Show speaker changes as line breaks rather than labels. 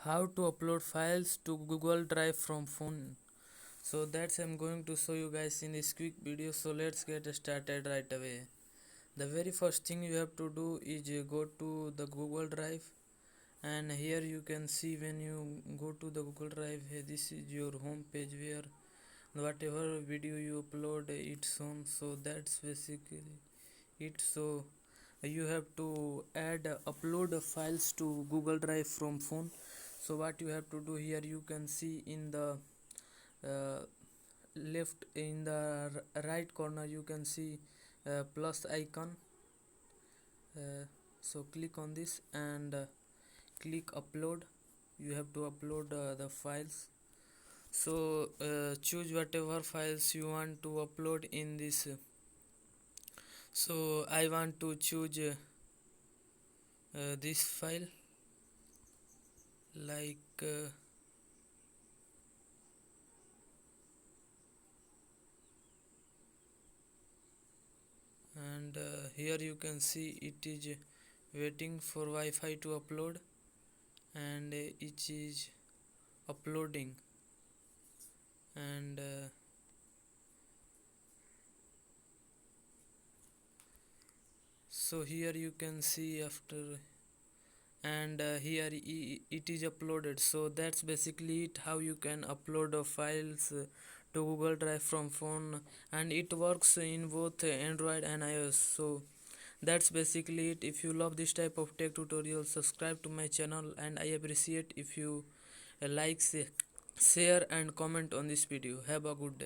How to upload files to Google Drive from phone. So that's I'm going to show you guys in this quick video. So let's get started right away. The very first thing you have to do is go to the Google Drive, and here you can see when you go to the Google Drive, this is your home page where whatever video you upload it's on. So that's basically it. So you have to add upload files to Google Drive from phone. So what you have to do, here you can see in the uh, left, in the right corner you can see plus icon. So click on this and click upload. You have to upload the files. So choose whatever files you want to upload in this. So I want to choose this file, like and here you can see it is waiting for Wi-Fi to upload, and it is uploading. And so here you can see after, and here it is uploaded. So that's basically it, how you can upload files to Google Drive from phone, and it works in both Android and iOS. So that's basically it. If you love this type of tech tutorial, subscribe to my channel, and I appreciate if you like, share and comment on this video. Have a good day.